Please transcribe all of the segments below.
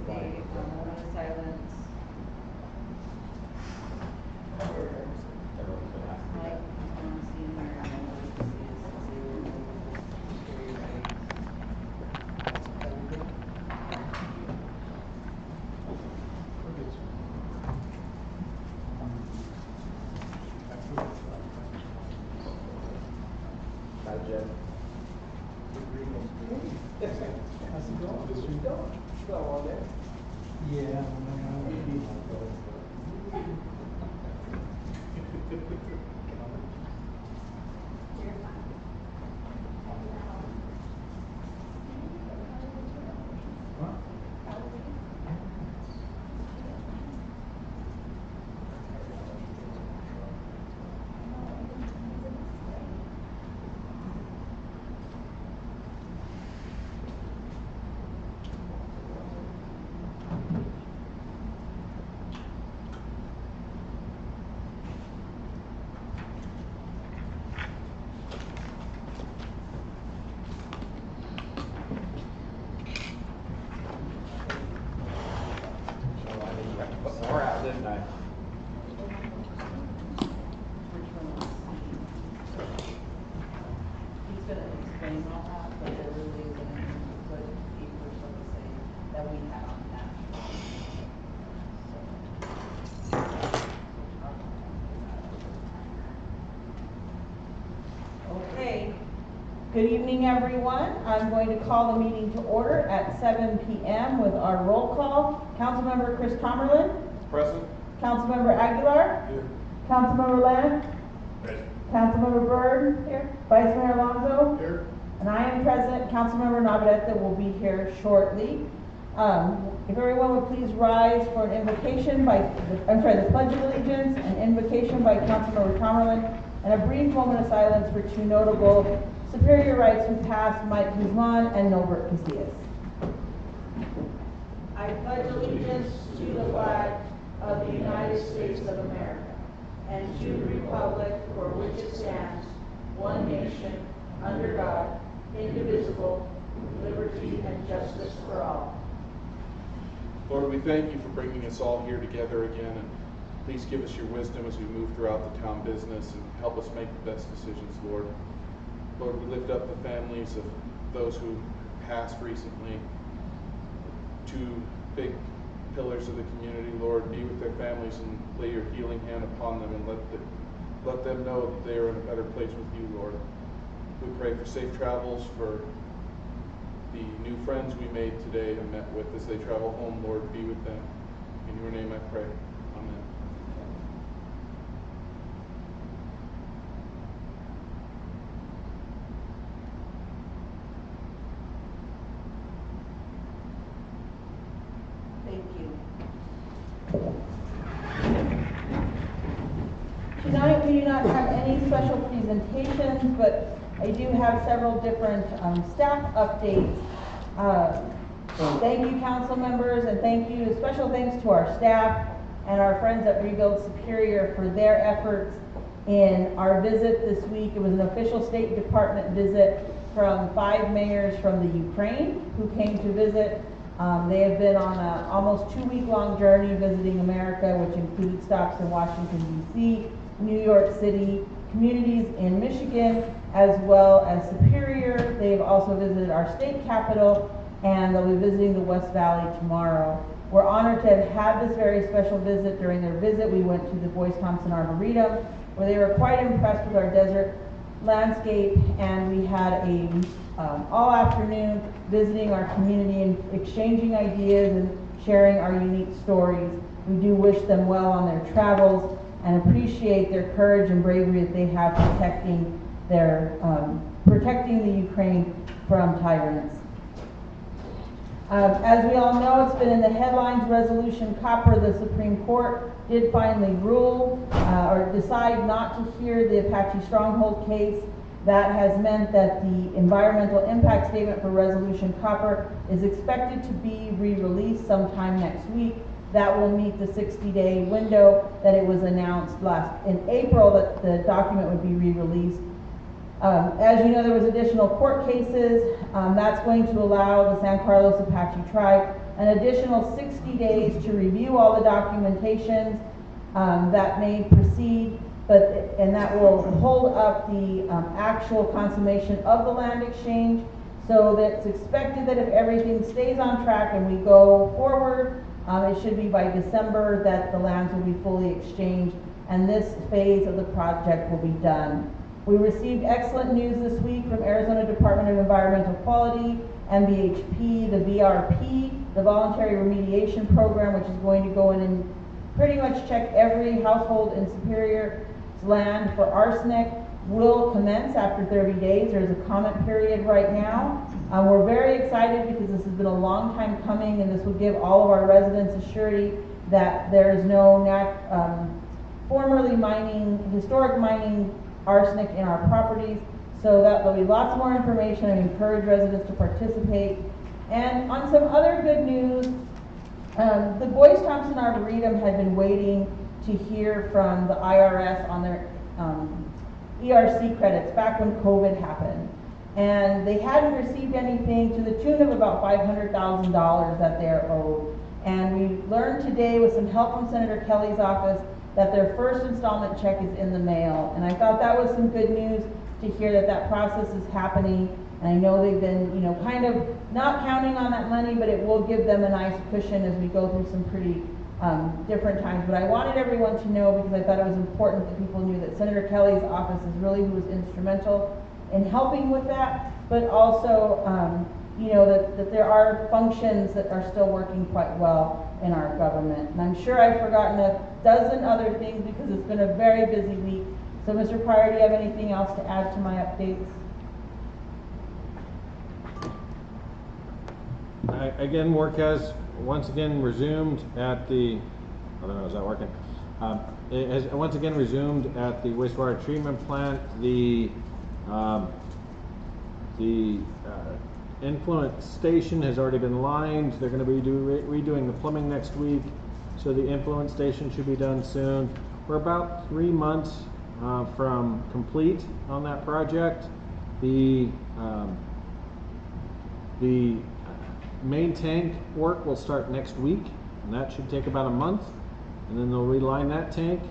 moment of silence. Mike, I want to see in there, and then let's see this, say we're going to share your rights. Hi, Jeff. How's it going? How's it going? Still all day? Yeah. More out, didn't I? Which one was he's gonna explain all that, but there really isn't anything to put papers on the same that we had on that. Okay. Good evening, everyone. I'm going to call the meeting to order at 7 p.m. with our roll call. Councilmember Chris Tomerlin. Present. Councilmember Aguilar. Here. Councilmember Land. Present. Councilmember Byrd. Here. Vice Mayor Alonso. Here. And I am present. Councilmember Navarrete will be here shortly. If everyone would please rise for an invocation by, the Pledge of Allegiance, an invocation by Councilmember Tomerlin, and a brief moment of silence for two notable Superior Rights who passed, Mike Guzman and Norbert Casillas. I pledge allegiance to the flag of the United States of America and to the republic for which it stands, one nation, under God, indivisible, with liberty and justice for all. Lord, we thank you for bringing us all here together again, and please give us your wisdom as we move throughout the town business and help us make the best decisions, Lord. Lord, we lift up the families of those who passed recently. Two big pillars of the community, Lord, be with their families and lay your healing hand upon them and let them know that they are in a better place with you, Lord. We pray for safe travels for the new friends we made today and met with as they travel home. Lord, be with them. In your name I pray. Amen. Thank you. Tonight we do not have any special presentations, but I do have several different staff updates. Thank you, council members, and special thanks to our staff and our friends at Rebuild Superior for their efforts in our visit this week. It was an official State Department visit from 5 mayors from the Ukraine who came to visit. They have been on an almost 2-week-long journey visiting America, which included stops in Washington, D.C., New York City, communities in Michigan, as well as Superior. They've also visited our state capital, and they'll be visiting the West Valley tomorrow. We're honored to have had this very special visit. During their visit, we went to the Boyce Thompson Arboretum, where they were quite impressed with our desert landscape, and we had a all afternoon visiting our community and exchanging ideas and sharing our unique stories. We do wish them well on their travels and appreciate their courage and bravery that they have protecting the Ukraine from tyrants. As we all know, it's been in the headlines, Resolution Copper. The Supreme Court did finally rule or decide not to hear the Apache Stronghold case. That has meant that the environmental impact statement for Resolution Copper is expected to be re-released sometime next week. That will meet the 60-day window that it was announced in April that the document would be re-released. As you know, there was additional court cases. That's going to allow the San Carlos Apache tribe an additional 60 days to review all the documentations that may proceed, and that will hold up the actual consummation of the land exchange. So that it's expected that if everything stays on track and we go forward, it should be by December that the lands will be fully exchanged and this phase of the project will be done. We received excellent news this week from Arizona Department of Environmental Quality, MVHP, the VRP, the Voluntary Remediation Program, which is going to go in and pretty much check every household in Superior's land for arsenic, will commence after 30 days. There's a comment period right now. We're very excited because this has been a long time coming, and this will give all of our residents a surety that there is no historic mining arsenic in our properties. So that there'll be lots more information. I encourage residents to participate. And on some other good news, the Boyce Thompson Arboretum had been waiting to hear from the IRS on their ERC credits back when COVID happened. And they hadn't received anything to the tune of about $500,000 that they're owed. And we learned today with some help from Senator Kelly's office that their first installment check is in the mail. And I thought that was some good news to hear that that process is happening. And I know they've been, kind of not counting on that money, but it will give them a nice cushion as we go through some pretty different times. But I wanted everyone to know, because I thought it was important that people knew that Senator Kelly's office is really who was instrumental in helping with that, but also, that there are functions that are still working quite well in our government. And I'm sure I've forgotten a dozen other things because it's been a very busy week. So Mr. Pryor, do you have anything else to add to my updates? Again, work has once again resumed at the, I don't know, is that working? It has once again resumed at the wastewater treatment plant. The influent station has already been lined. They're going to be redoing the plumbing next week, so the influent station should be done soon. We're about 3 months from complete on that project. The main tank work will start next week, and that should take about a month, and then they'll reline that tank,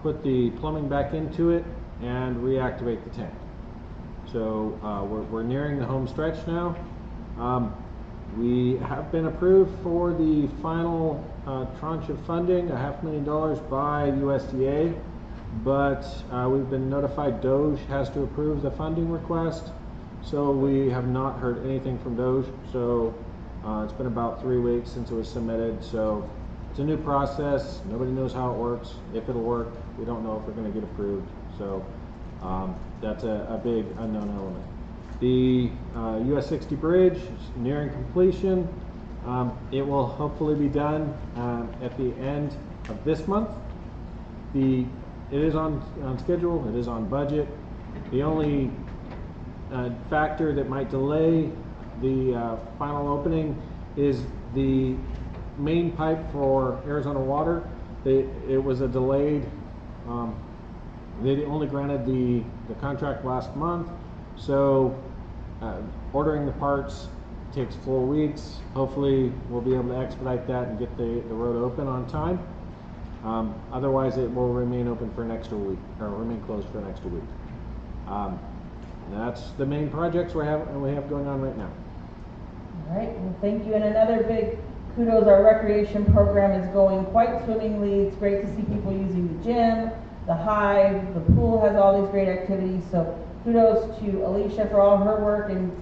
put the plumbing back into it, and reactivate the tank. So we're nearing the home stretch now. We have been approved for the final tranche of funding, $500,000 by USDA, but we've been notified DOJ has to approve the funding request. So we have not heard anything from DOJ. So it's been about 3 weeks since it was submitted. So it's a new process. Nobody knows how it works, if it'll work. We don't know if we're going to get approved. So that's a big unknown element. The US 60 bridge is nearing completion. It will hopefully be done at the end of this month. It is on schedule. It is on budget. The only factor that might delay the final opening is the main pipe for Arizona Water. It was a delayed. They only granted the contract last month, so ordering the parts takes 4 weeks. Hopefully we'll be able to expedite that and get the road open on time. Otherwise it will remain open for an extra week, or remain closed for an extra week. That's the main projects we have going on right now. All right, well, thank you. And another big kudos, our recreation program is going quite swimmingly. It's great to see people using the gym, the hive, the pool has all these great activities. So kudos to Alicia for all her work and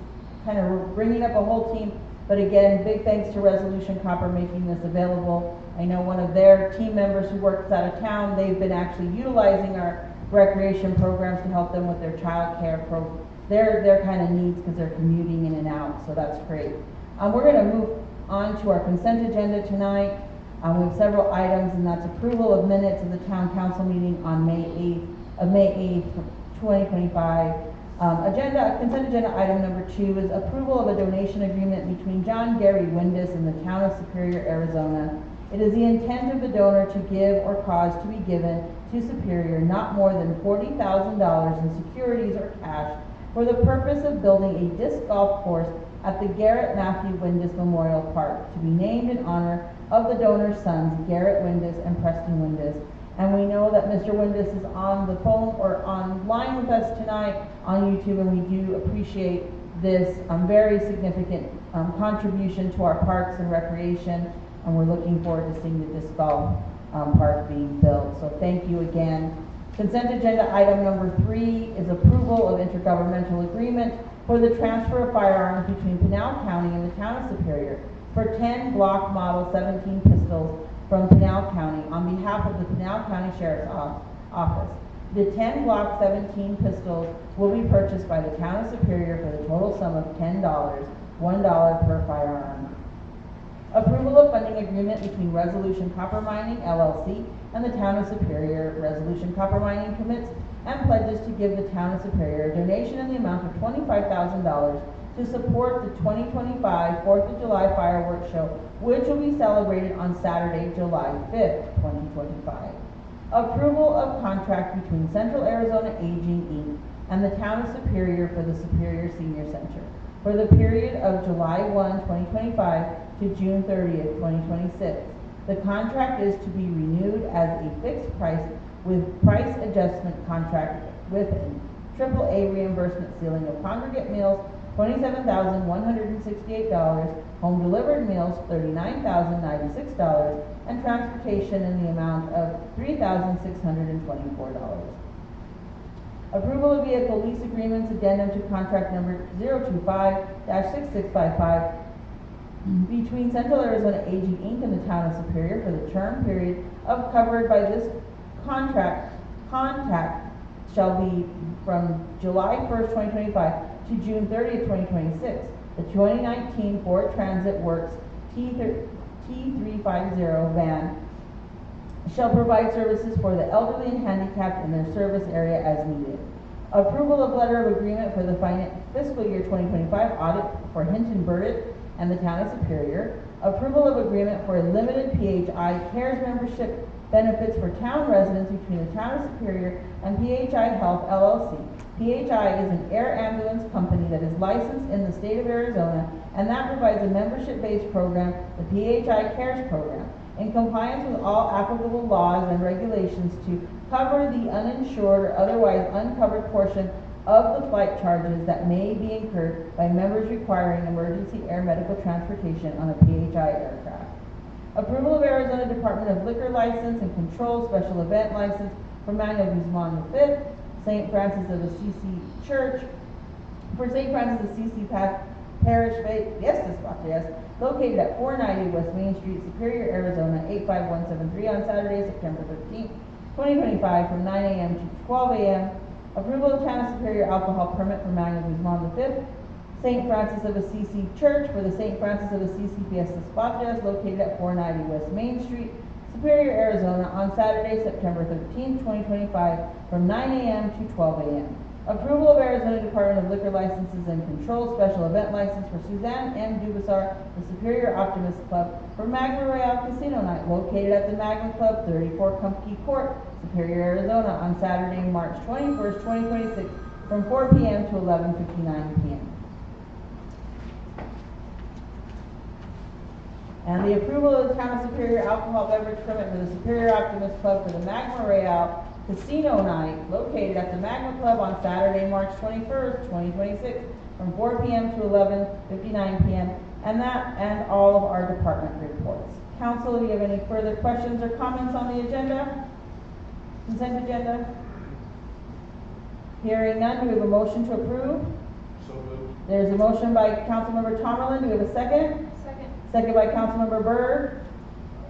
kind of bringing up a whole team. But again, big thanks to Resolution Copper making this available. I know one of their team members who works out of town, they've been actually utilizing our recreation programs to help them with their child care their kind of needs because they're commuting in and out. So that's great. We're going to move on to our consent agenda tonight. We have several items, and that's approval of minutes of the town council meeting on May 8th, 2025. Consent agenda item number 2 is approval of a donation agreement between John Gary Windus and the town of Superior, Arizona. It is the intent of the donor to give or cause to be given to Superior not more than $40,000 in securities or cash for the purpose of building a disc golf course at the Garrett Matthew Windus Memorial Park to be named in honor of the donors' sons, Garrett Windus and Preston Windus. And we know that Mr. Windus is on the phone or online with us tonight on YouTube, and we do appreciate this very significant contribution to our parks and recreation, and we're looking forward to seeing the disc golf park being built. So thank you again. Consent agenda item number 3 is approval of intergovernmental agreement for the transfer of firearms between Pinal County and the town of Superior for 10 Glock Model 17 pistols from Pinal County on behalf of the Pinal County Sheriff's Office. The 10 Glock 17 pistols will be purchased by the town of Superior for the total sum of $10, $1 per firearm. Approval of funding agreement between Resolution Copper Mining, LLC, and the town of Superior. Resolution Copper Mining commits and pledges to give the town of Superior a donation in the amount of $25,000 to support the 2025 4th of July fireworks show, which will be celebrated on Saturday, July 5th, 2025. Approval of contract between Central Arizona Aging, Inc. and the town of Superior for the Superior Senior Center for the period of July 1, 2025 to June 30th, 2026. The contract is to be renewed as a fixed price with price adjustment contract with AAA reimbursement ceiling of congregate meals $27,168, home delivered meals $39,096, and transportation in the amount of $3,624. Approval of vehicle lease agreements addendum to contract number 025-6655 between Central Arizona Aging Inc. and the town of Superior for the term period of covered by this contract shall be from July 1st, 2025 to June 30th, 2026. The 2019 Ford Transit Works T350 van shall provide services for the elderly and handicapped in their service area as needed. Approval of letter of agreement for the fiscal year 2025 audit for Hinton Burdett and the town of Superior. Approval of agreement for a limited PHI CARES membership benefits for town residents between the town of Superior and PHI Health LLC. PHI is an air ambulance company that is licensed in the state of Arizona, and that provides a membership-based program, the PHI CARES program, in compliance with all applicable laws and regulations to cover the uninsured or otherwise uncovered portion of the flight charges that may be incurred by members requiring emergency air medical transportation on a PHI aircraft. Approval of Arizona Department of Liquor License and Control Special Event License for Manuel Guzman V, St. Francis of Assisi Church, for St. Francis of Assisi Parish Faith, located at 490 West Main Street, Superior, Arizona, 85173 on Saturday, September 13th, 2025 from 9 a.m. to 12 a.m. Approval of Town of Superior alcohol permit for Manuel Guzman V, St. Francis of Assisi Church for the St. Francis of Assisi Fiestas Patrias, located at 490 West Main Street, Superior, Arizona, on Saturday, September 13, 2025, from 9 a.m. to 12 a.m. Approval of Arizona Department of Liquor Licenses and Control Special Event License for Suzanne M. Dubasar, the Superior Optimist Club, for Magma Royale Casino Night, located at the Magma Club, 34 Kumpke Court, Superior, Arizona, on Saturday, March 21st, 2026, from 4 p.m. to 11:59 p.m. And the approval of the Town of Superior alcohol beverage permit for the Superior Optimist Club for the Magma Royale Casino Night, located at the Magma Club on Saturday, March 21st, 2026, from 4 p.m. to 11:59 p.m. And all of our department reports. Council, do you have any further questions or comments on the agenda? Consent agenda? Hearing none, do we have a motion to approve? So moved. There's a motion by Councilmember Tomerlin. Do we have a second? Second by Councilmember Byrd.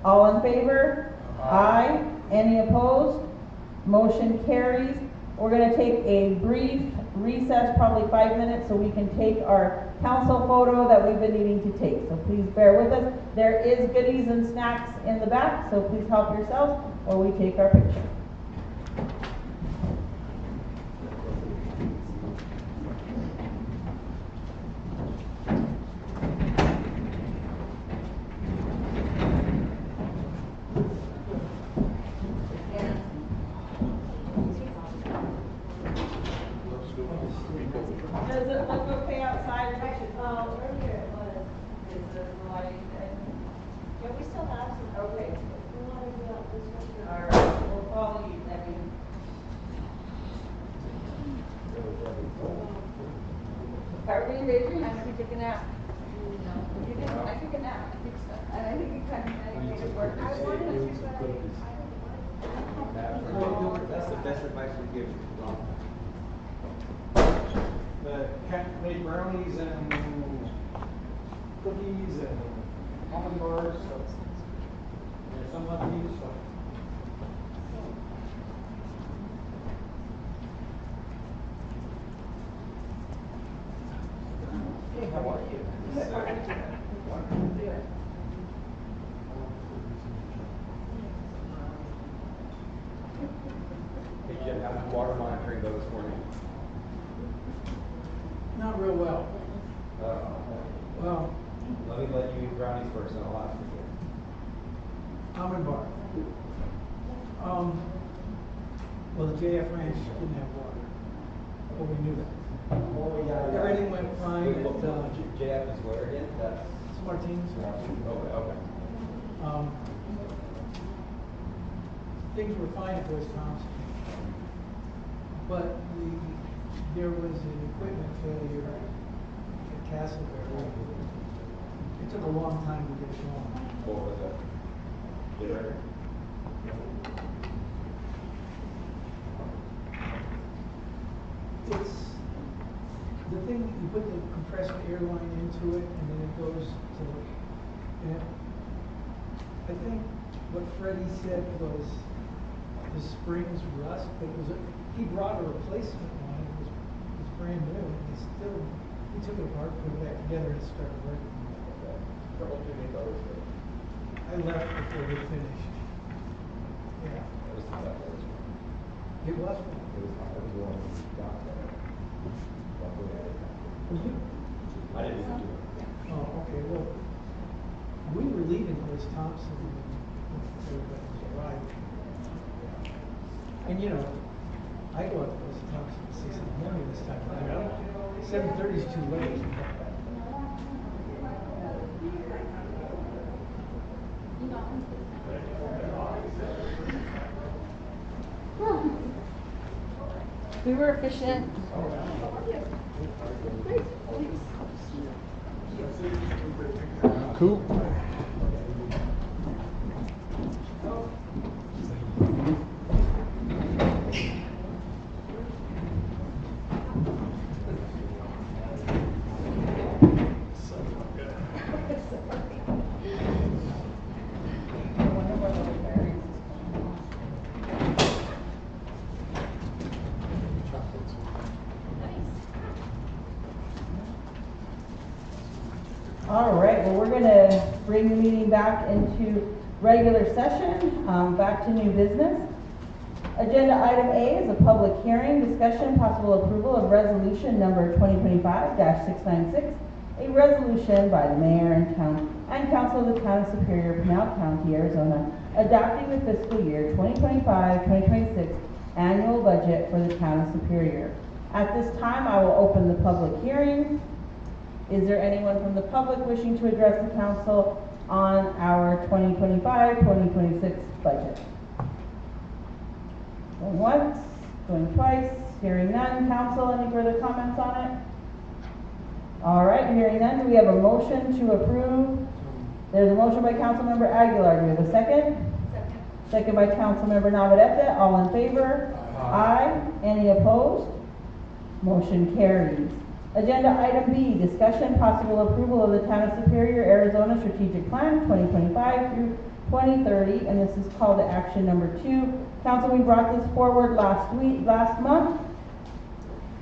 All in favor? Aye. Any opposed? Motion carries. We're going to take a brief recess, probably 5 minutes, so we can take our council photo that we've been needing to take. So please bear with us. There is goodies and snacks in the back, so please help yourselves while we take our picture. Does it look okay outside? All right, we'll follow you, Debbie. Everybody raise your hand if you took a nap. You didn't, I took a nap. And I think it kind of made it work. I wanted to, but That's the best advice we give you. The cat made brownies and cookies and almond bars, so there's some left to use, so. Hey, how are you? Hey, Jim, how's the water monitoring go this morning? Not real well. Well, Let me let you eat brownies first, and I'll ask you. almond bar. Well, the JF Ranch didn't have water, but we knew that. Oh, yeah. Everything went fine at, JF is where again? That's. Martinez. Okay, okay. Things were fine at Wisconsin. But there was an equipment failure at Castleberry. It took a long time to get going. What was it? Generator? It's the thing, you put the compressed air line into it and then it goes to, and I think what Freddie said was the springs rust, but he brought a replacement one, it was brand new, and he took it apart, put it back together and it started working. Troubleshooting those. I left before they finished. Yeah, That was the best. it was. It was hard. It was the one we got there. Luckily, Was you? I didn't even do it. Oh, okay, well, we were leaving Liz Thompson when everybody was arriving. And you know, I go up to Liz Thompson at 6 in the morning this time of year. 7:30 is too late. we were efficient. Cool. All right, well, we're gonna bring the meeting back into regular session, back to new business. Agenda item A is a public hearing, discussion, possible approval of resolution number 2025-696, a resolution by the mayor and council of the town of Superior, Pinal County, Arizona, adopting the fiscal year 2025-2026 annual budget for the town of Superior. At this time, I will open the public hearing. Is there anyone from the public wishing to address the council on our 2025-2026 budget? Going once, going twice, hearing none. Council, any further comments on it? All right, hearing none, do we have a motion to approve? There's a motion by Councilmember Aguilar. Do we have a second? Second. Second by Councilmember Navarrete. All in favor? Aye. Any opposed? Motion carries. Agenda item B, discussion, possible approval of the Town of Superior, Arizona Strategic Plan 2025 through 2030, and this is called to action number 2. Council, we brought this forward last month,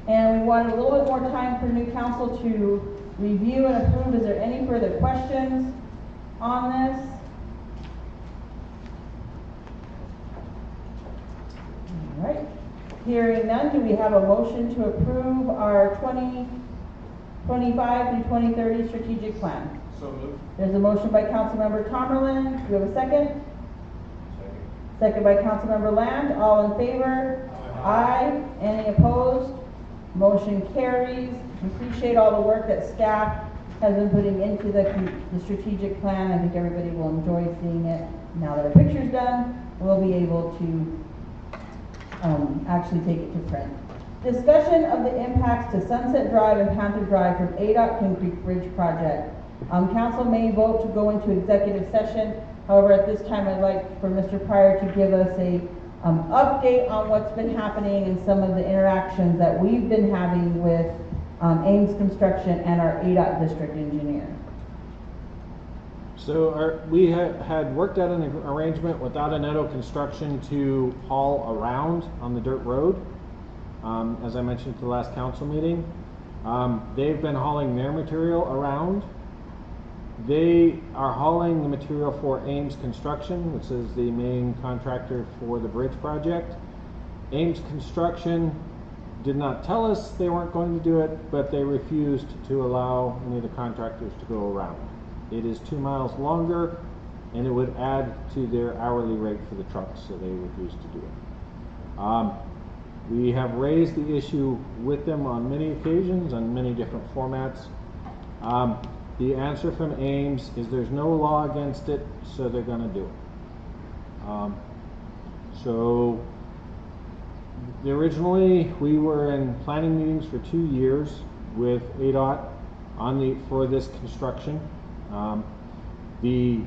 and we wanted a little bit more time for new council to review and approve. Is there any further questions on this? All right. Hearing none, do we have a motion to approve our 2025 through 2030 strategic plan? So moved. There's a motion by Councilmember Tomerlin. Do we have a second? Second by Councilmember Land. All in favor? Aye. Any opposed? Motion carries. Appreciate all the work that staff has been putting into the strategic plan. I think everybody will enjoy seeing it. Now that our picture's done, we'll be able to actually take it to print. Discussion of the impacts to Sunset Drive and Panther Drive from ADOT King Creek Bridge project. Council may vote to go into executive session. However, at this time, I'd like for Mr. Pryor to give us a update on what's been happening and some of the interactions that we've been having with Ames Construction and our ADOT district engineer. So we had worked out an arrangement with Adoneto Construction to haul around on the dirt road. As I mentioned at the last council meeting, they've been hauling their material around. They are hauling the material for Ames Construction, which is the main contractor for the bridge project. Ames Construction did not tell us they weren't going to do it, but they refused to allow any of the contractors to go around. It is 2 miles longer, and it would add to their hourly rate for the trucks, so they refused to do it. We have raised the issue with them on many occasions, on many different formats. The answer from Ames is there's no law against it, so they're going to do it. So originally we were in planning meetings for 2 years with ADOT for this construction. The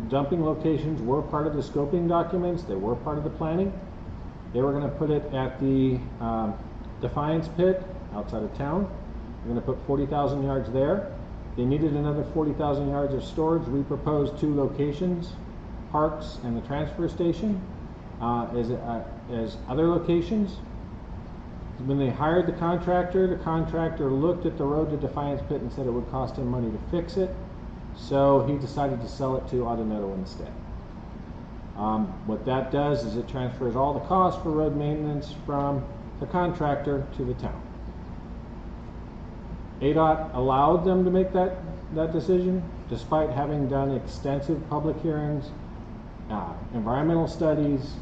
dumping locations were part of the scoping documents. They were part of the planning. They were going to put it at the Defiance Pit outside of town. They're going to put 40,000 yards there. They needed another 40,000 yards of storage. We proposed 2 locations, Parks and the transfer station, as other locations. When they hired the contractor looked at the road to Defiance Pit and said it would cost him money to fix it. So he decided to sell it to Adoneto instead. What that does is it transfers all the costs for road maintenance from the contractor to the town. ADOT allowed them to make that decision, despite having done extensive public hearings, environmental studies,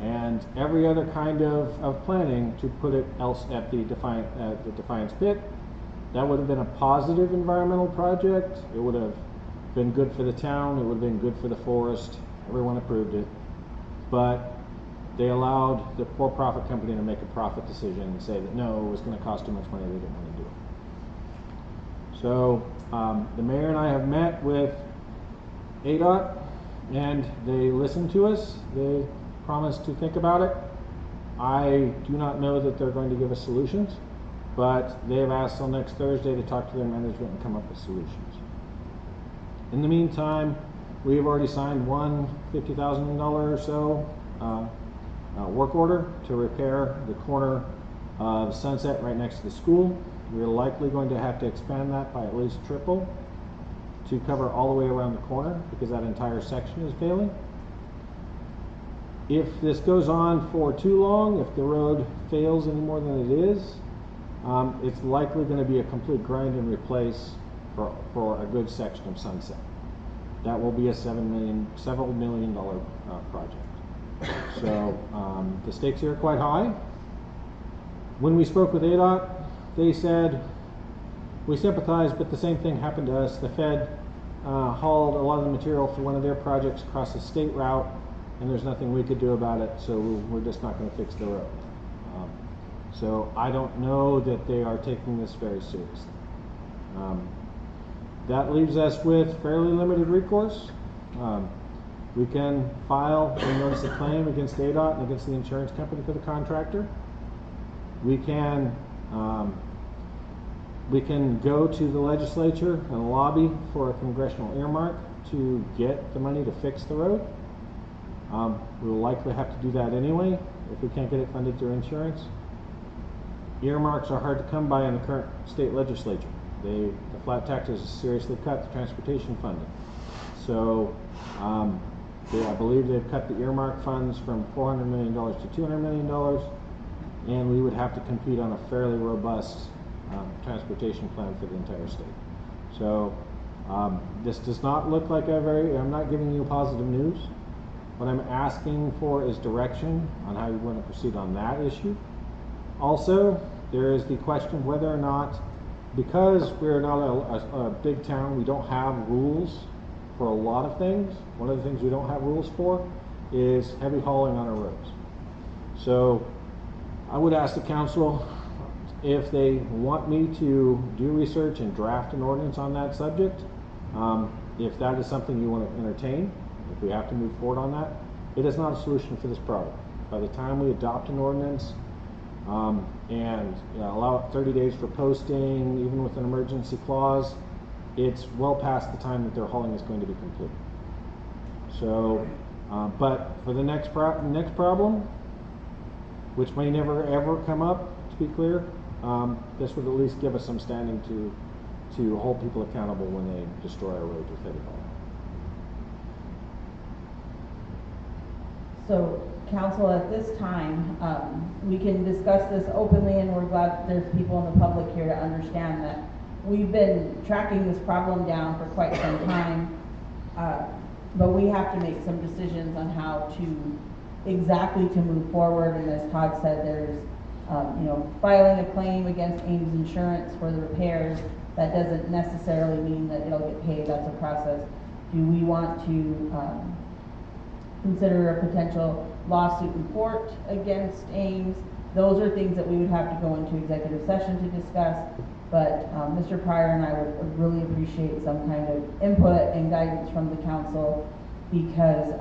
and every other kind of planning to put it else at the Defiance Pit. That would have been a positive environmental project. It would have been good for the town. It would have been good for the forest. Everyone approved it. But they allowed the for-profit company to make a profit decision and say that no, it was going to cost too much money, they didn't want to do it. So the mayor and I have met with ADOT, and they listened to us. They promised to think about it. I do not know that they're going to give us solutions, but they have asked till next Thursday to talk to their management and come up with solutions. In the meantime, we have already signed one $50,000 or so work order to repair the corner of Sunset right next to the school. We're likely going to have to expand that by at least triple to cover all the way around the corner because that entire section is failing. If this goes on for too long, if the road fails any more than it is, it's likely going to be a complete grind and replace for a good section of Sunset. That will be a several million dollar project. So the stakes here are quite high. When we spoke with ADOT, they said, we sympathize, but the same thing happened to us. The Fed hauled a lot of the material for one of their projects across a state route, and there's nothing we could do about it, so we're just not going to fix the road. So I don't know that they are taking this very seriously. That leaves us with fairly limited recourse. We can file a notice of claim against ADOT and against the insurance company for the contractor. We can go to the legislature and lobby for a congressional earmark to get the money to fix the road. We will likely have to do that anyway if we can't get it funded through insurance. Earmarks are hard to come by in the current state legislature. The flat taxes seriously cut the transportation funding. So I believe they've cut the earmark funds from $400 million to $200 million, and we would have to compete on a fairly robust transportation plan for the entire state. So this does not look like I'm not giving you positive news. What I'm asking for is direction on how you want to proceed on that issue. Also, there is the question of whether or not because we're not a big town, we don't have rules for a lot of things. One of the things we don't have rules for is heavy hauling on our roads. So I would ask the council if they want me to do research and draft an ordinance on that subject. If that is something you want to entertain, if we have to move forward on that, it is not a solution for this problem. By the time we adopt an ordinance and allow it 30 days for posting, even with an emergency clause, it's well past the time that their hauling is going to be complete. So, but for the next problem, which may never ever come up, to be clear, this would at least give us some standing to hold people accountable when they destroy our roads with heavy hauling. So, council, at this time, we can discuss this openly, and we're glad that there's people in the public here to understand that we've been tracking this problem down for quite some time, but we have to make some decisions on how to exactly to move forward. And as Todd said, there's filing a claim against Ames Insurance for the repairs. That doesn't necessarily mean that it'll get paid. That's a process. Do we want to consider a potential lawsuit in court against Ames? Those are things that we would have to go into executive session to discuss. But Mr. Pryor and I would really appreciate some kind of input and guidance from the council, because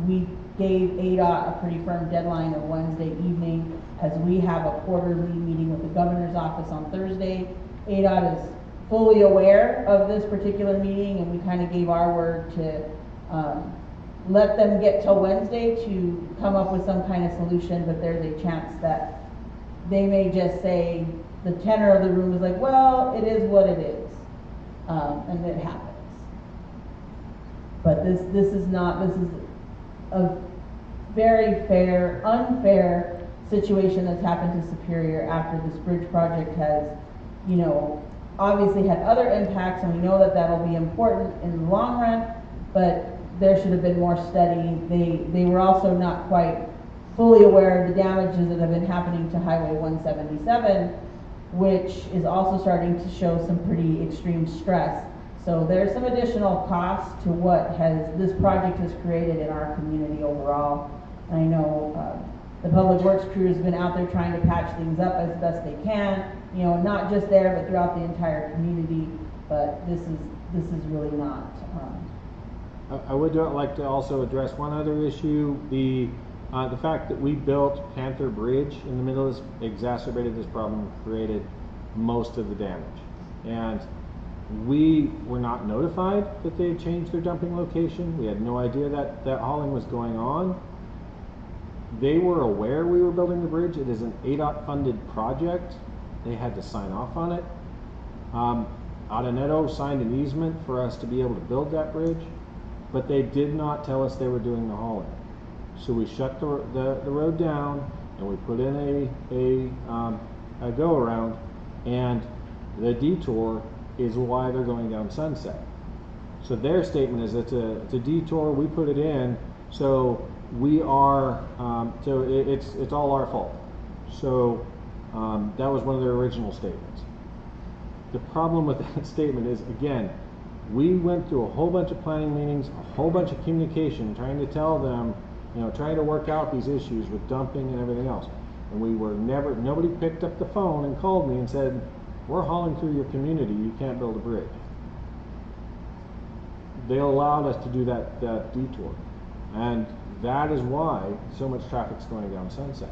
we gave ADOT a pretty firm deadline of Wednesday evening, as we have a quarterly meeting with the governor's office on Thursday. ADOT is fully aware of this particular meeting, and we kind of gave our word to let them get till Wednesday to come up with some kind of solution, but there's a chance that they may just say, the tenor of the room is like, well, it is what it is, and it happens. But this is a very unfair situation that's happened to Superior after this bridge project has, obviously had other impacts, and we know that that'll be important in the long run, but there should have been more study. They were also not quite fully aware of the damages that have been happening to Highway 177, which is also starting to show some pretty extreme stress. So there's some additional cost to what this project has created in our community overall. And I know the Public Works crew has been out there trying to patch things up as best they can, not just there, but throughout the entire community. But this is really not. I would like to also address one other issue. The fact that we built Panther Bridge in the middle of this exacerbated this problem, created most of the damage. And we were not notified that they had changed their dumping location. We had no idea that hauling was going on. They were aware we were building the bridge. It is an ADOT funded project. They had to sign off on it. Adoneto signed an easement for us to be able to build that bridge, but they did not tell us they were doing the hauling. So we shut the road down, and we put in a go around, and the detour is why they're going down Sunset. So their statement is it's a detour, we put it in, so we are, it's all our fault. So that was one of their original statements. The problem with that statement is, again, we went through a whole bunch of planning meetings, a whole bunch of communication, trying to tell them, trying to work out these issues with dumping and everything else. And nobody picked up the phone and called me and said, we're hauling through your community, you can't build a bridge. They allowed us to do that detour. And that is why so much traffic's going down Sunset.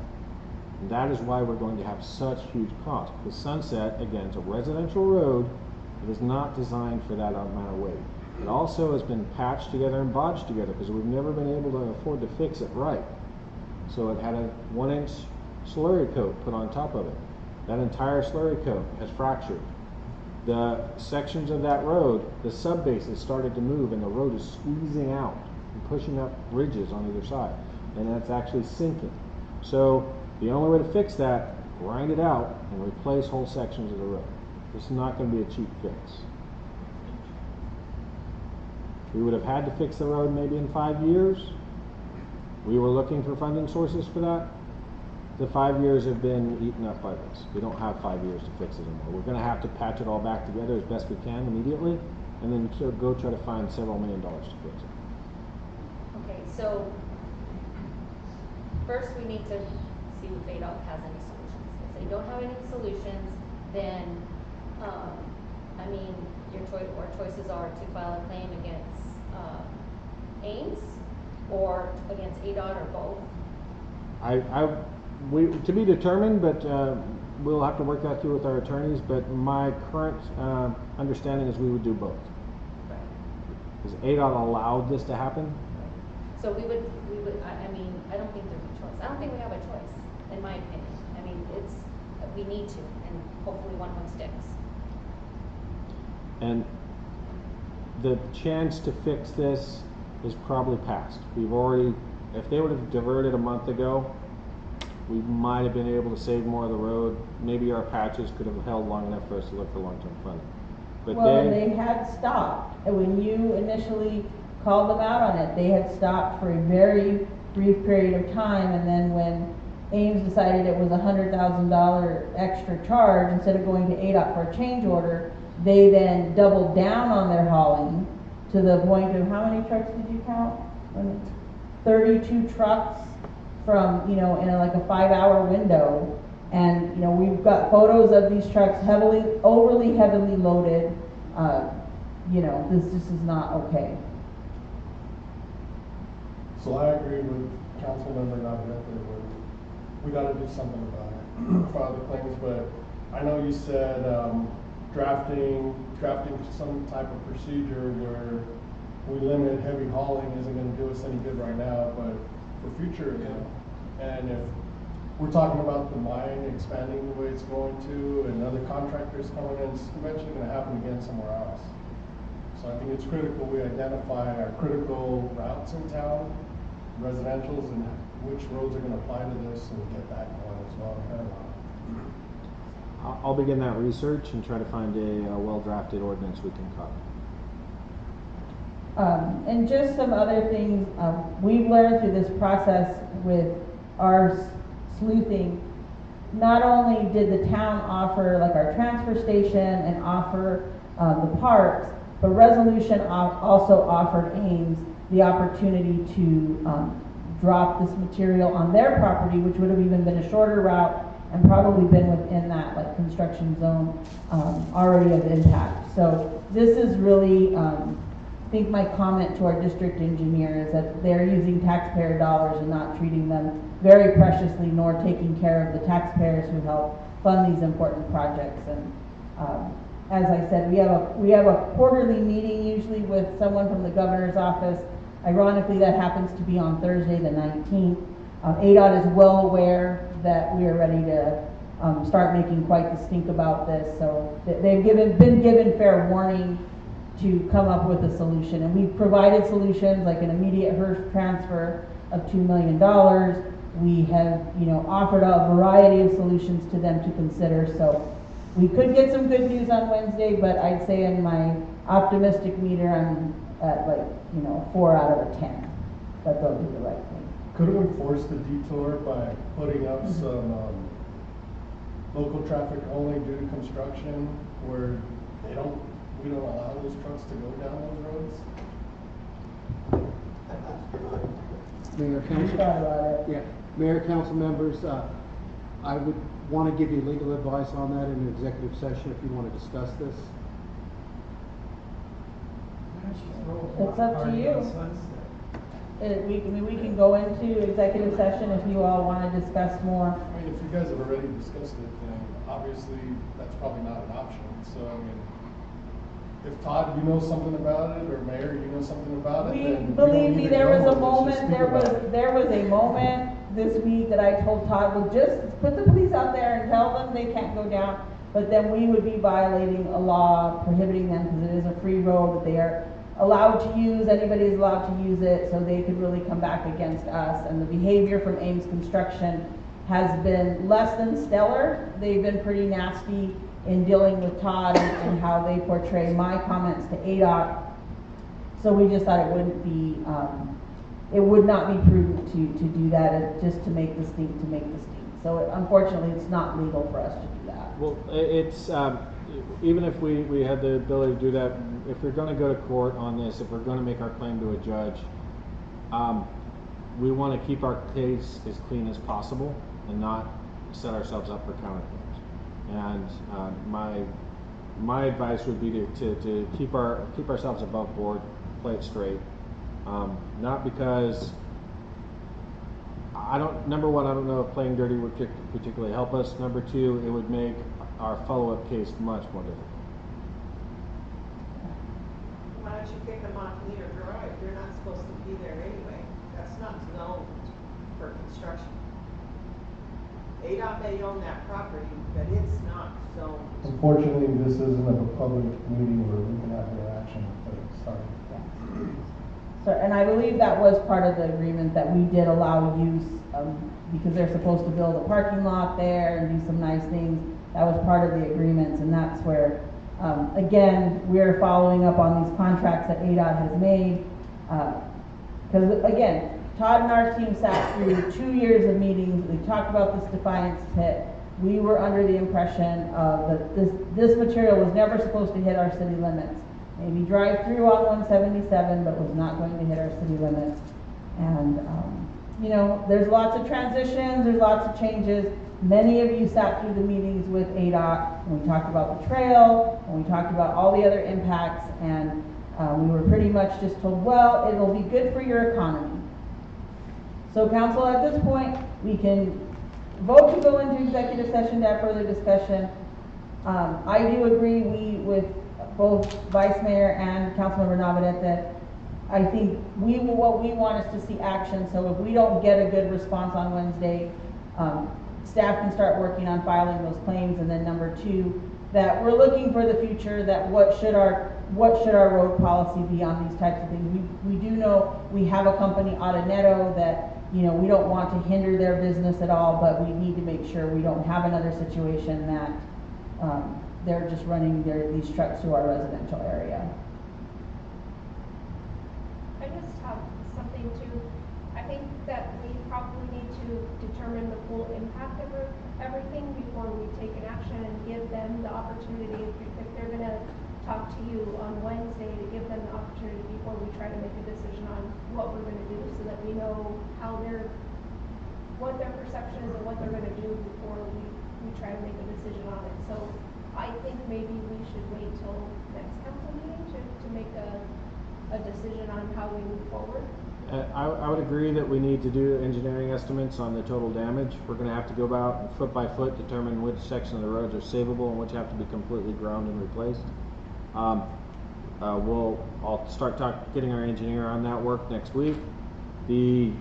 And that is why we're going to have such huge costs. Because Sunset, again, is a residential road. It is not designed for that amount of weight. It also has been patched together and bodged together because we've never been able to afford to fix it right. So it had a 1-inch slurry coat put on top of it. That entire slurry coat has fractured. The sections of that road, the sub-bases started to move, and the road is squeezing out and pushing up ridges on either side. And that's actually sinking. So the only way to fix that, grind it out and replace whole sections of the road. It's not going to be a cheap fix. We would have had to fix the road maybe in 5 years. We were looking for funding sources for that. The 5 years have been eaten up by this. We don't have 5 years to fix it anymore. We're gonna have to patch it all back together as best we can immediately, and then go try to find several $1 million to fix it. Okay, so first we need to see if ADOT has any solutions. If they don't have any solutions, then, I mean, our choices are to file a claim against, Ames or against ADOT or both. We to be determined, but we'll have to work that through with our attorneys. But my current understanding is we would do both. Is ADOT allowed this to happen? So we would, I mean, I don't think there's a choice. I don't think we have a choice, in my opinion. I mean, we need to, and hopefully one sticks. And the chance to fix this is probably past. We've already, if they would have diverted a month ago, we might have been able to save more of the road. Maybe our patches could have held long enough for us to look for long-term funding. But Well, they had stopped, and when you initially called them out on it, they had stopped for a very brief period of time, and then when Ames decided it was $100,000 extra charge, instead of going to ADOT for a change order, they then doubled down on their hauling to the point of, how many trucks did you count? 32 trucks from, in like a 5-hour window. And, we've got photos of these trucks overly heavily loaded. This just is not okay. So I agree with Councilmember Navarrete, we gotta do something about it, file the claims, but I know you said, drafting some type of procedure where we limit heavy hauling isn't gonna do us any good right now, but for future, and if we're talking about the mine expanding the way it's going to, and other contractors coming in, it's eventually gonna happen again somewhere else. So I think it's critical we identify our critical routes in town, residentials, and which roads are gonna apply to this, and get that going as well. I'll begin that research and try to find a well-drafted ordinance we can copy. And just some other things, we've learned through this process with our sleuthing, not only did the town offer like our transfer station and offer the parks, but Resolution also offered Ames the opportunity to drop this material on their property, which would have even been a shorter route and probably been within that like construction zone already of impact. So this is really, I think my comment to our district engineer is that they're using taxpayer dollars and not treating them very preciously, nor taking care of the taxpayers who help fund these important projects. And as I said, we have a quarterly meeting usually with someone from the governor's office. Ironically, that happens to be on Thursday the 19th. ADOT is well aware that we are ready to start making quite the stink about this. So they've been given fair warning to come up with a solution. And we've provided solutions like an immediate HERS transfer of $2 million. We have, offered a variety of solutions to them to consider. So we could get some good news on Wednesday, but I'd say in my optimistic meter, I'm at 4 out of 10 that they'll do the right thing. Couldn't we force the detour by putting up some local traffic only due to construction where we don't allow those trucks to go down those roads? Mayor, We council, thought about it. yeah, Mayor, council members, I would want to give you legal advice on that in an executive session if you want to discuss this. It's up to you. We can go into executive session if you all want to discuss more. I mean, if you guys have already discussed it, then obviously that's probably not an option. So, I mean, if Todd, you know something about it, or Mayor, you know something about it, then Believe me, there was a moment, Let's just speak about it. there was a moment this week that I told Todd, well, just put the police out there and tell them they can't go down. But then we would be violating a law prohibiting them, because it is a free road that they are allowed to use, anybody's allowed to use it, so they could really come back against us. And the behavior from Ames Construction has been less than stellar. They've been pretty nasty in dealing with Todd and how they portray my comments to ADOT. So we just thought it wouldn't be, it would not be prudent to do that, just to make the stink, to make the stinks. So unfortunately, it's not legal for us to do that. Well, it's, even if we had the ability to do that, if we're gonna go to court on this, if we're gonna make our claim to a judge, we wanna keep our case as clean as possible and not set ourselves up for counterclaims. And, my advice would be to keep ourselves above board, play it straight. Not because, number one, I don't know if playing dirty would particularly help us. Number two, it would make our follow-up case much more difficult. Why don't you kick them off Leader Drive? You're not supposed to be there anyway. That's not zoned for construction. ADOT may own that property, but it's not zoned. Unfortunately, this isn't a public meeting where we can have interaction with it, sorry. So, and I believe that was part of the agreement that we did allow use, because they're supposed to build a parking lot there and do some nice things. That was part of the agreements, and that's where, again, we're following up on these contracts that ADOT has made. Because again, Todd and our team sat through 2 years of meetings. We talked about this Defiance pit. We were under the impression that this material was never supposed to hit our city limits. Maybe drive through on 177, but was not going to hit our city limits. And, you know, there's lots of transitions, there's lots of changes. Many of you sat through the meetings with ADOT, and we talked about the trail, and we talked about all the other impacts, and we were pretty much just told, well, it'll be good for your economy. So council, at this point, we can vote to go into executive session to have further discussion. I do agree with both Vice Mayor and Councilmember Navarrete that I think what we want is to see action. So if we don't get a good response on Wednesday, staff can start working on filing those claims. And then number two, that we're looking for the future, that what should our road policy be on these types of things. We do know we have a company, Autonetto, that, you know, we don't want to hinder their business at all, but we need to make sure we don't have another situation that they're just running these trucks through our residential area. I just have something to, I think that we probably need to determine the full impact of everything before we take an action and give them the opportunity, if they're gonna talk to you on Wednesday, to give them the opportunity before we try to make a decision on what we're gonna do, so that we know what their perception is and what they're gonna do before we try to make a decision on it. So I think maybe we should wait till next council meeting to make a decision on how we move forward. I would agree that we need to do engineering estimates on the total damage. We're gonna have to go about foot by foot, determine which section of the roads are savable and which have to be completely ground and replaced. I'll start getting our engineer on that work next week. The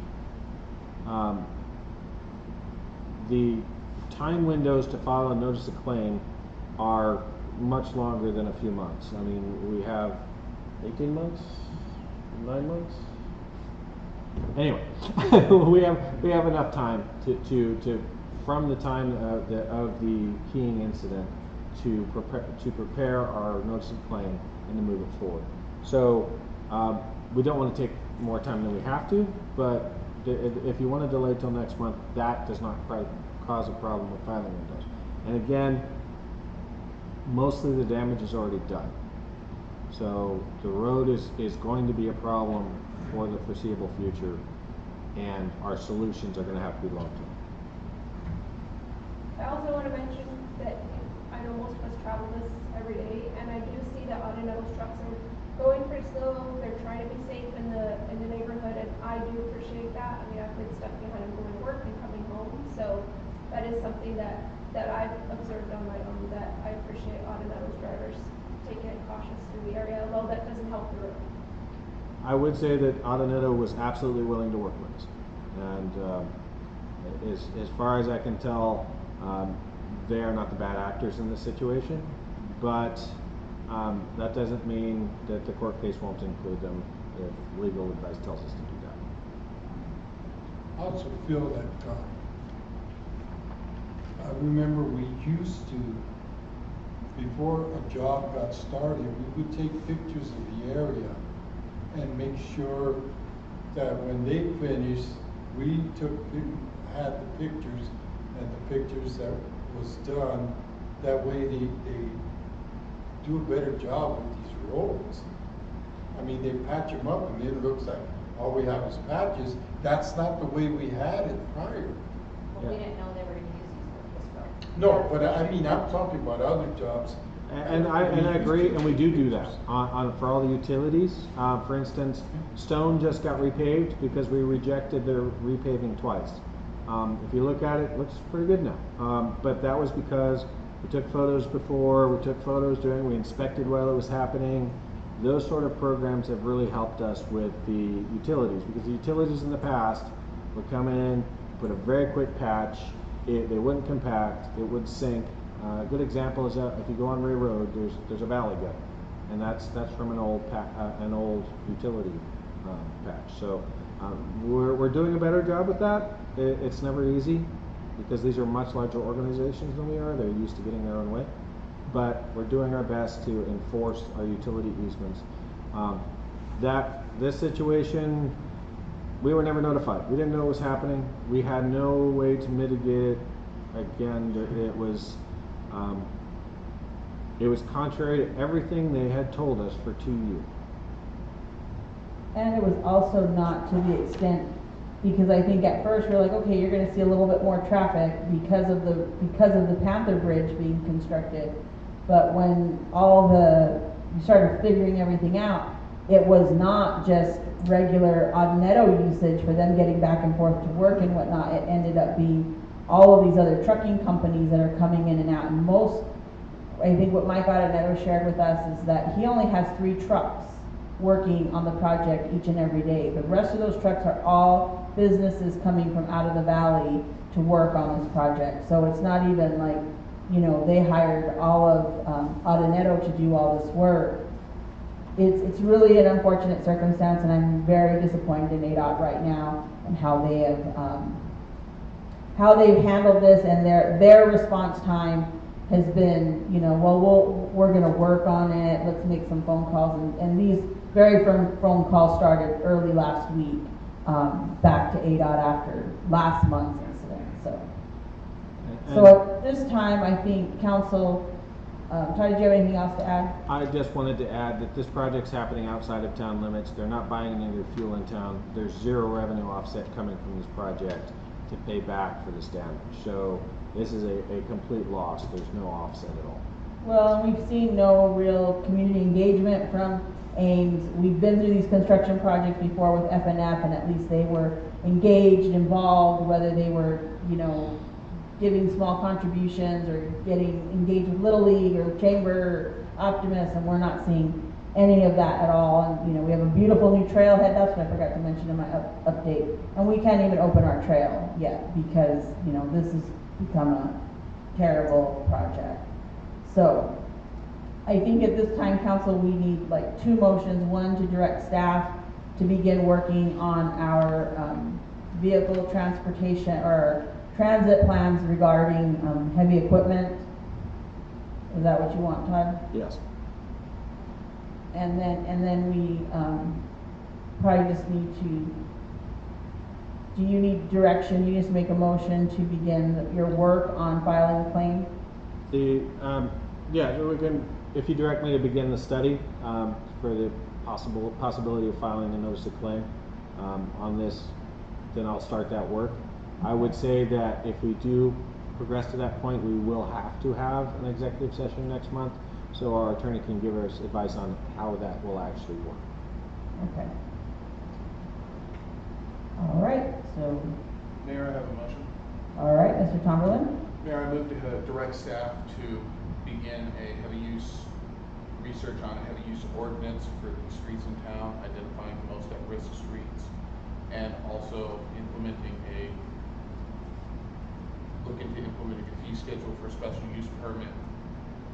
time windows to file a notice of claim are much longer than a few months. I mean, we have 18 months, 9 months. Anyway, we have enough time to from the time of the keying incident to prepare our notice of claim and to move it forward. So we don't want to take more time than we have to, but if you want to delay till next month, that does not cause a problem with filing windows. And again, mostly the damage is already done. So the road is going to be a problem for the foreseeable future, and our solutions are going to have to be long-term. I also want to mention that I know most of us travel this every day, and I do see that Autonetto's trucks are going pretty slow. They're trying to be safe in the neighborhood, and I do appreciate that. I mean, I've been stuck behind them going to work and coming home, so that is something that I've observed on my own, that I appreciate Autonetto's drivers taking it cautious through the area, although that doesn't help the road. I would say that Autonetto was absolutely willing to work with us, and as far as I can tell, they are not the bad actors in this situation, but that doesn't mean that the court case won't include them if legal advice tells us to do that. I also feel that I remember we used to, before a job got started, we would take pictures of the area and make sure that when they finished, we had the pictures and the pictures that was done. That way they do a better job with these roads. I mean, they patch them up and it looks like all we have is patches. That's not the way we had it prior. Well, we didn't know they were gonna use these for this road. No, but I mean, I'm talking about other jobs. And I agree, and we do that for all the utilities. For instance, Stone just got repaved because we rejected their repaving twice. If you look at it, it looks pretty good now. But that was because we took photos before, we took photos during, we inspected while it was happening. Those sort of programs have really helped us with the utilities, because the utilities in the past would come in, put a very quick patch, they wouldn't compact, it would sink. A good example is that if you go on Ray Road, there's a valley gut, and that's from an old utility patch. So we're doing a better job with that. It's never easy because these are much larger organizations than we are. They're used to getting their own way, but we're doing our best to enforce our utility easements. This situation, we were never notified. We didn't know it was happening. We had no way to mitigate it. Again, it was contrary to everything they had told us for 2 years. And it was also not to the extent, because I think at first we were like, okay, you're gonna see a little bit more traffic because of the Panther Bridge being constructed. But when you started figuring everything out, it was not just regular Audinetto usage for them getting back and forth to work and whatnot. It ended up being all of these other trucking companies that are coming in and out. And I think what Mike Audinetto shared with us is that he only has 3 trucks working on the project each and every day. The rest of those trucks are all businesses coming from out of the valley to work on this project. So it's not even like, they hired all of Audinetto to do all this work. It's really an unfortunate circumstance, and I'm very disappointed in ADOT right now and how they've handled this, and their response time has been, we're going to work on it, let's make some phone calls, and these very firm phone calls started early last week, back to ADOT after last month's incident. So at this time, I think council, Todd, did you have anything else to add? I just wanted to add that this project's happening outside of town limits. They're not buying any of their fuel in town. There's 0 revenue offset coming from this project to pay back for this damage. So this is a complete loss. There's no offset at all. Well, we've seen no real community engagement from Ames. We've been through these construction projects before with FNF, and at least they were engaged, involved, whether they were, giving small contributions or getting engaged with Little League or Chamber or Optimist, and we're not seeing any of that at all. And we have a beautiful new trailhead. That's what I forgot to mention in my update. And we can't even open our trail yet because this has become a terrible project. So I think at this time, council, we need like 2 motions. One, to direct staff to begin working on our vehicle transportation or transit plans regarding heavy equipment. Is that what you want, Todd? Yes. And then we probably just need to. Do you need direction? You just make a motion to begin your work on filing a claim. So we can. If you direct me to begin the study for the possibility of filing a notice of claim on this, then I'll start that work. I would say that if we do progress to that point, we will have to have an executive session next month, so our attorney can give us advice on how that will actually work. Okay. All right, so. Mayor, I have a motion. All right, Mr. Tomberlin. Mayor, I move to direct staff to begin a heavy use research on a heavy use ordinance for the streets in town, identifying the most at-risk streets, and also looking to implementing a fee schedule for a special use permit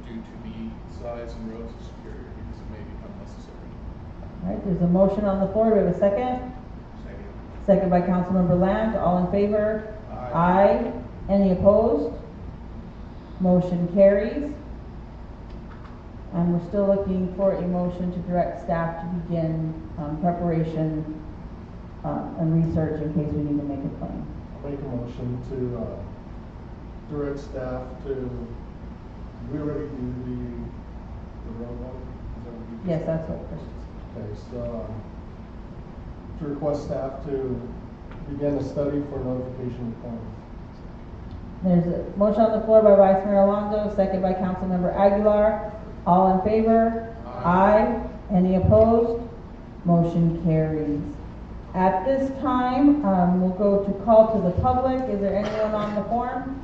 due to the size and roads of Superior, because it may become necessary. All right, there's a motion on the floor. Do we have a second? Second. Second by Councilmember Land. All in favor? Aye. Any opposed? Motion carries. And we're still looking for a motion to direct staff to begin preparation and research in case we need to make a claim. I'll make a motion to direct staff to, we already do the road one? Is that what we just- Yes, that's what Chris. Okay, so, to request staff to begin a study for notification of claims. There's a motion on the floor by Vice Mayor Alonso, second by Councilmember Aguilar. All in favor? Aye. Any opposed? Motion carries. At this time, we'll go to call to the public. Is there anyone on the forum?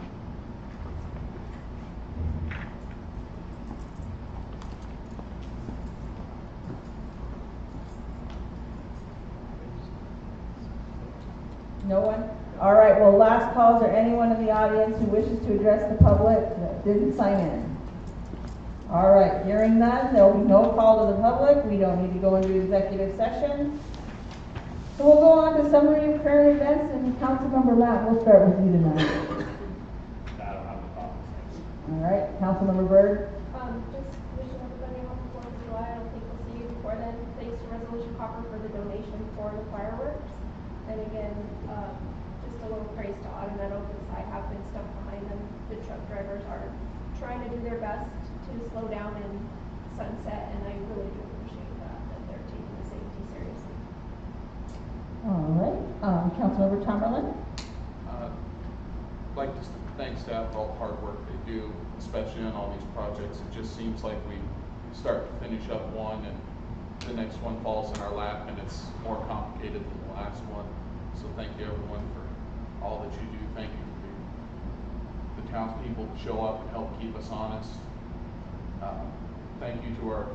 No one? All right, well, last call, is there anyone in the audience who wishes to address the public that didn't sign in? All right, hearing none, there'll be no call to the public. We don't need to go into executive session. So we'll go on to summary of current events, and Councilmember Matt, we'll start with you tonight. I don't have a problem. All right, Councilmember Byrd? Just wishing everybody a happy 4th of July. I don't think we'll see you before then. Thanks to Resolution Copper for the donation for the fireworks. And again, just a little praise to Autometal because I have been stuck behind them. The truck drivers are trying to do their best to slow down in Sunset, and I really do appreciate that they're taking the safety seriously. All right, Councilmember Tomberlin? Like to thank staff for all the hard work they do, especially on all these projects. It just seems like we start to finish up one and the next one falls in our lap and it's more complicated than the last one. So thank you everyone for all that you do. Thank you for the townspeople who show up and help keep us honest. Thank you to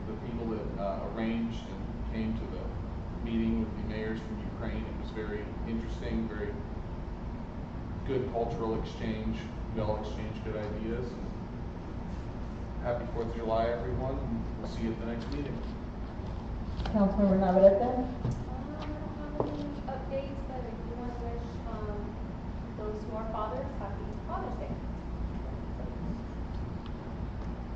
the people that arranged and came to the meeting with the mayors from Ukraine. It was very interesting, very good cultural exchange. We all exchanged good ideas. Happy 4th of July, everyone. And we'll see you at the next meeting. Councilmember Navarrete? I don't have any updates, but I do want to wish those who are fathers happy Father's Day.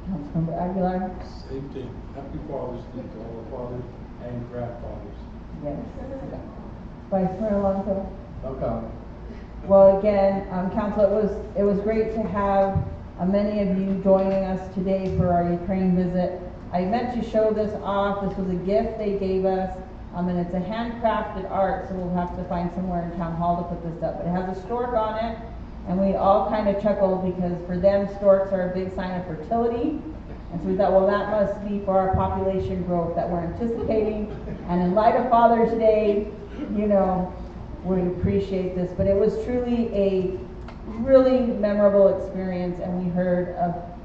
Councilmember Aguilar? Same thing. Happy Father's Day to all the fathers and grandfathers. Yes. Vice Mayor Alonso? No comment. Well, again, Council, it was great to have many of you joining us today for our Ukraine visit. I meant to show this off. This was a gift they gave us, and it's a handcrafted art, so we'll have to find somewhere in Town Hall to put this up. But it has a stork on it, and we all kind of chuckled because for them, storks are a big sign of fertility. And so we thought, well, that must be for our population growth that we're anticipating. And in light of Father's Day, you know, we appreciate this. But it was truly a really memorable experience, and we heard a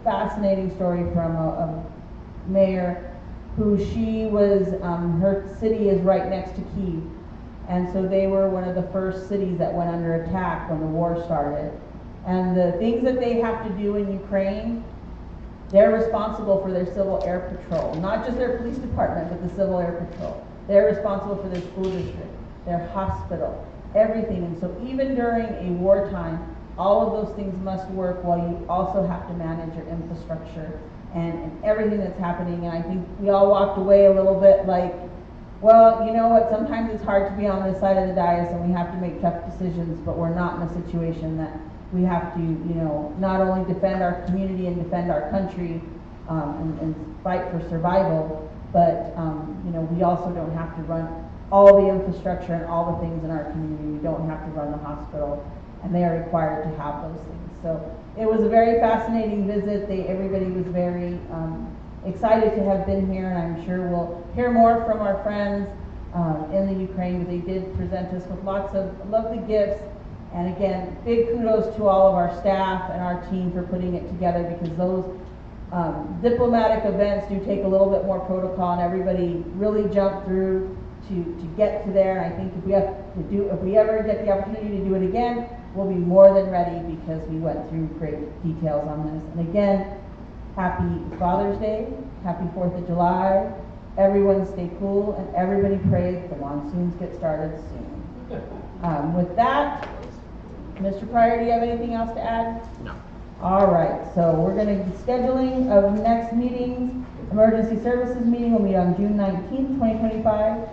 fascinating story from a mayor who she was, her city is right next to Kyiv. And so they were one of the first cities that went under attack when the war started. And the things that they have to do in Ukraine, they're responsible for their civil air patrol, not just their police department, but the civil air patrol. They're responsible for their school district, their hospital, everything. And so even during a wartime, all of those things must work while you also have to manage your infrastructure and everything that's happening. And I think we all walked away a little bit like, well, you know what, sometimes it's hard to be on this side of the dais and we have to make tough decisions, but we're not in a situation that we have to, you know, not only defend our community and defend our country and fight for survival, but, you know, we also don't have to run all the infrastructure and all the things in our community. We don't have to run the hospital, and they are required to have those things. So it was a very fascinating visit. Everybody was very excited to have been here, and I'm sure we'll hear more from our friends in the Ukraine. But they did present us with lots of lovely gifts. And again, big kudos to all of our staff and our team for putting it together, because those diplomatic events do take a little bit more protocol, and everybody really jumped through to get to there. And I think if we ever get the opportunity to do it again, we'll be more than ready, because we went through great details on this. And again, happy Father's Day, happy 4th of July. Everyone stay cool, and everybody pray that the monsoons get started soon. With that, Mr. Pryor, do you have anything else to add? No. All right, so we're going to be scheduling of next meetings. Emergency Services meeting will be on June 19th, 2025.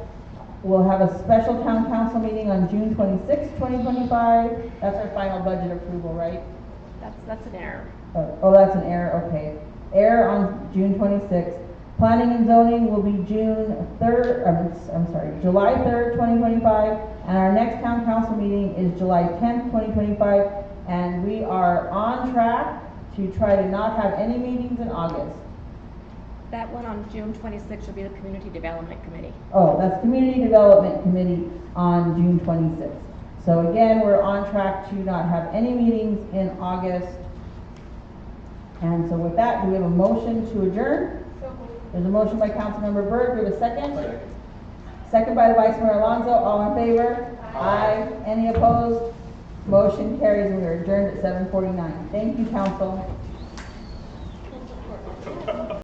We'll have a special town council meeting on June 26, 2025. That's our final budget approval, right? That's an error. Oh, that's an error, okay. Error on June 26th. Planning and zoning will be June 3rd, I'm sorry, July 3rd, 2025. And our next town council meeting is July 10th, 2025. And we are on track to try to not have any meetings in August. That one on June 26th will be the Community Development Committee. Oh, that's Community Development Committee on June 26th. So again, we're on track to not have any meetings in August. And so with that, do we have a motion to adjourn? There's a motion by Councilmember Byrd. Do we have a second? Second. Second by Vice Mayor Alonso. All in favor? Aye. Any opposed? Motion carries and we are adjourned at 7:49. Thank you, council.